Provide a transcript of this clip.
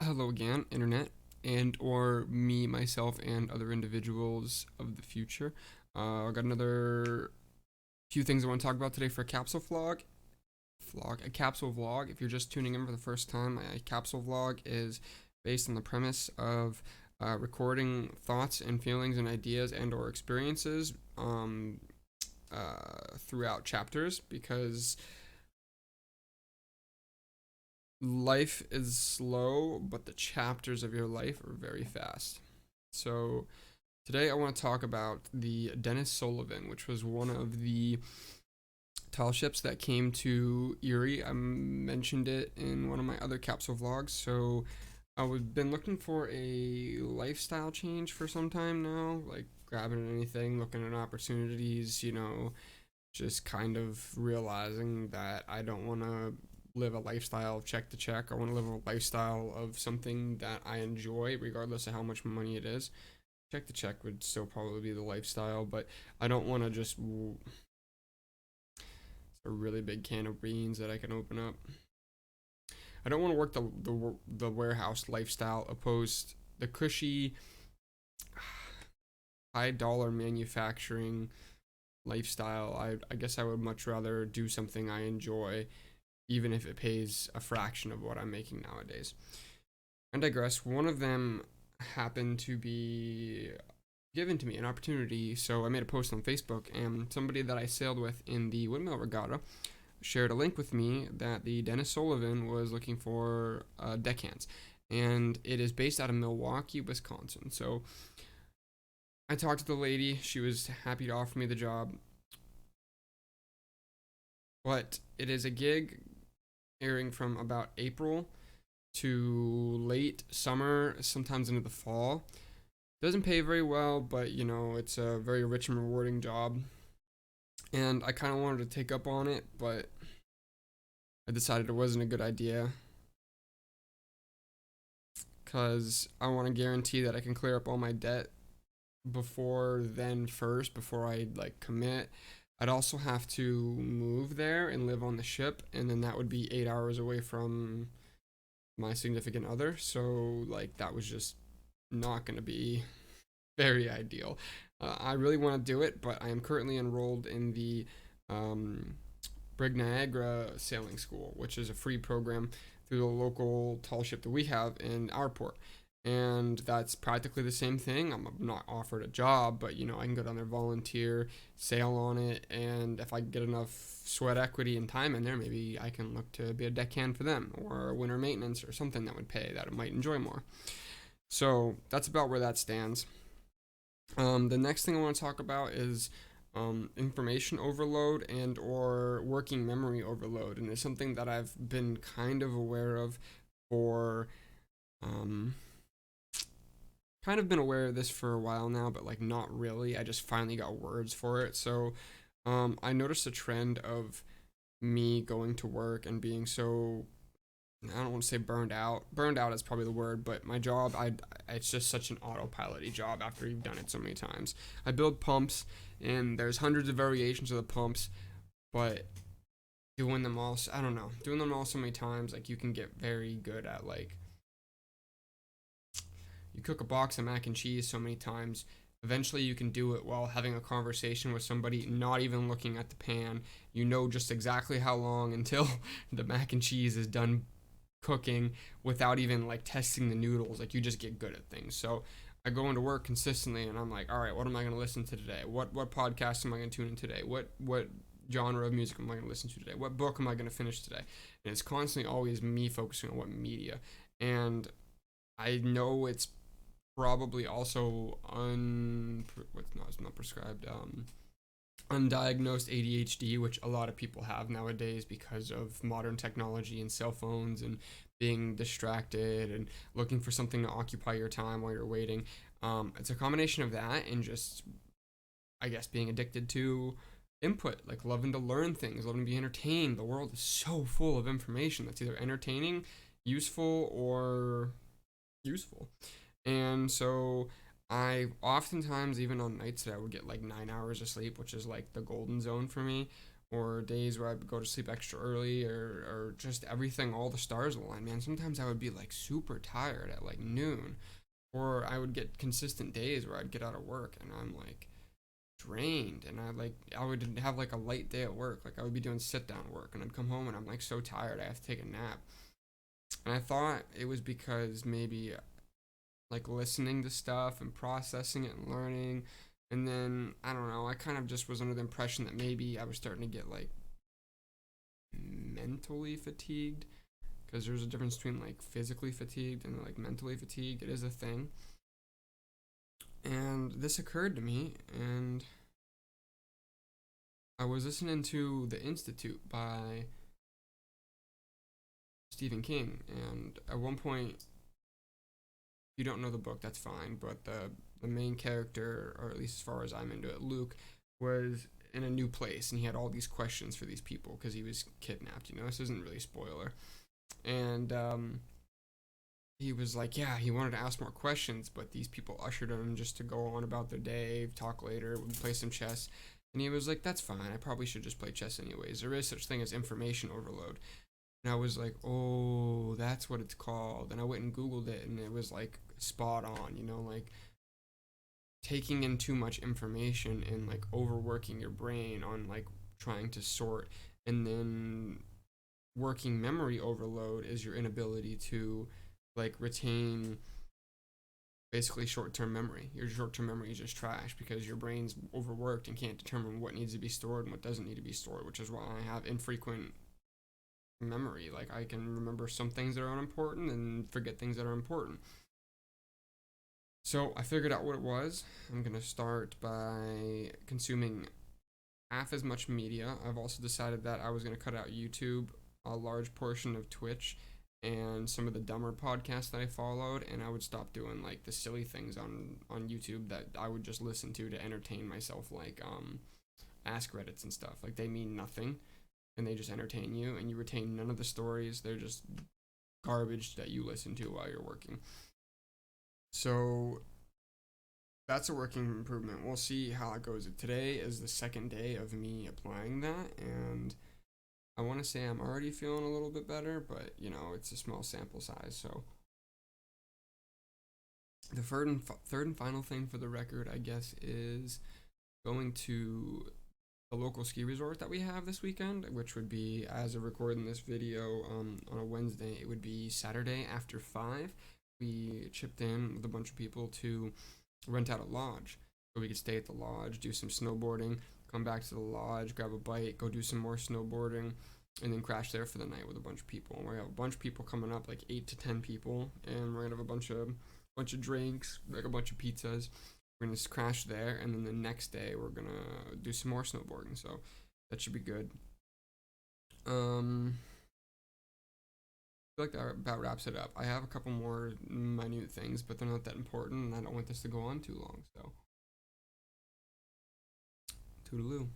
Hello again, internet, and or me, myself, and other individuals of the future. I got another few things I want to talk about today for a capsule a capsule vlog. If you're just tuning in for the first time, a capsule vlog is based on the premise of recording thoughts and feelings and ideas and or experiences throughout chapters because life is slow, but the chapters of your life are very fast. So today I want to talk about the Denis Sullivan, which was one of the Tallships that came to Erie. I mentioned it in one of my other capsule vlogs. So I've been looking for a lifestyle change for some time now, like grabbing at anything, looking at opportunities, just kind of realizing that I don't want to live a lifestyle of check to check. I want to live a lifestyle of something that I enjoy, regardless of how much money it is. Check to check would still probably be the lifestyle, but I don't want to just a really big can of beans that I can open up. I don't want to work the warehouse lifestyle, opposed the cushy, high dollar manufacturing lifestyle. I guess I would much rather do something I enjoy, even if it pays a fraction of what I'm making nowadays. I digress. One of them happened to be given to me, an opportunity. So I made a post on Facebook, and somebody that I sailed with in the Windmill Regatta shared a link with me that the Denis Sullivan was looking for deckhands, and it is based out of Milwaukee, Wisconsin. So I talked to the lady. She was happy to offer me the job, but it is a gig airing from about April to late summer, sometimes into the fall. Doesn't pay very well, but it's a very rich and rewarding job. And I kind of wanted to take up on it, but I decided it wasn't a good idea because I want to guarantee that I can clear up all my debt before I commit. I'd also have to move there and live on the ship, and then that would be 8 hours away from my significant other. So that was just not going to be very ideal. I really want to do it, but I am currently enrolled in the Brig Niagara Sailing School, which is a free program through the local Tallship that we have in our port. And that's practically the same thing. I'm not offered a job, but I can go down there, volunteer, sail on it, and if I get enough sweat equity and time in there, maybe I can look to be a deckhand for them, or winter maintenance, or something that would pay that I might enjoy more. So that's about where that stands. The next thing I want to talk about is information overload and or working memory overload, and it's something that I've been kind of aware of for kind of been aware of this for a while now, but not really. I just finally got words for it. So I noticed a trend of me going to work and being so, I don't want to say burned out. Burned out is probably the word, but my job, it's just such an autopilot-y job after you've done it so many times. I build pumps, and there's hundreds of variations of the pumps, but doing them all, I don't know, doing them all so many times, you can get very good at you cook a box of mac and cheese so many times, eventually you can do it while having a conversation with somebody, not even looking at the pan. You know just exactly how long until the mac and cheese is done cooking without even testing the noodles. You just get good at things. So I go into work consistently, and I'm like, all right, what am I going to listen to today? What podcast am I going to tune in today? What genre of music am I going to listen to today? What book am I going to finish today? And it's constantly always me focusing on what media. And I know it's probably also it's not prescribed, undiagnosed ADHD, which a lot of people have nowadays because of modern technology and cell phones and being distracted and looking for something to occupy your time while you're waiting. It's a combination of that and just, I guess, being addicted to input, loving to learn things, loving to be entertained. The world is so full of information that's either entertaining, useful, or useful. And so I oftentimes, even on nights that I would get 9 hours of sleep, which is the golden zone for me, or days where I'd go to sleep extra early, or just everything, all the stars aligned, man. Sometimes I would be like super tired at like noon, or I would get consistent days where I'd get out of work and I'm like drained, and I would have like a light day at work, like I would be doing sit down work, and I'd come home and I'm like so tired I have to take a nap. And I thought it was because maybe like listening to stuff and processing it and learning. And then I don't know, I kind of just was under the impression that maybe I was starting to get like mentally fatigued, because there's a difference between like physically fatigued and like mentally fatigued. It is a thing. And this occurred to me, and I was listening to The Institute by Stephen King, and at one point, if you don't know the book, that's fine, but the main character, or at least as far as I'm into it, Luke, was in a new place, and he had all these questions for these people because he was kidnapped. This isn't really a spoiler. And he was like, yeah, he wanted to ask more questions, but these people ushered him just to go on about their day, talk later, play some chess. And he was like, that's fine, I probably should just play chess anyways. There is such thing as information overload. And I was like, oh, that's what it's called. And I went and Googled it, and it was like spot on, like taking in too much information and like overworking your brain on like trying to sort. And then working memory overload is your inability to like retain basically short-term memory. Your short-term memory is just trash because your brain's overworked and can't determine what needs to be stored and what doesn't need to be stored, which is why I have infrequent memory. Like I can remember some things that are unimportant and forget things that are important. So I figured out what it was. I'm gonna start by consuming half as much media. I've also decided that I was gonna cut out YouTube, a large portion of Twitch, and some of the dumber podcasts that I followed, and I would stop doing like the silly things on YouTube that I would just listen to entertain myself, like Ask Reddits and stuff. Like they mean nothing, and they just entertain you, and you retain none of the stories. They're just garbage that you listen to while you're working. So that's a working improvement. We'll see how it goes. Today is the second day of me applying that, and I want to say I'm already feeling a little bit better, but it's a small sample size. So the third and final thing for the record, I guess, is going to the local ski resort that we have this weekend, which would be, as of recording this video, on a Wednesday. It would be Saturday after 5. We chipped in with a bunch of people to rent out a lodge, so we could stay at the lodge, do some snowboarding, come back to the lodge, grab a bite, go do some more snowboarding, and then crash there for the night with a bunch of people. And we're gonna have a bunch of people coming up, like 8 to 10 people, and we're gonna have a bunch of drinks, like a bunch of pizzas. We're gonna just crash there, and then the next day we're gonna do some more snowboarding. So that should be good. I feel like that about wraps it up. I have a couple more minute things, but they're not that important, and I don't want this to go on too long. So toodaloo.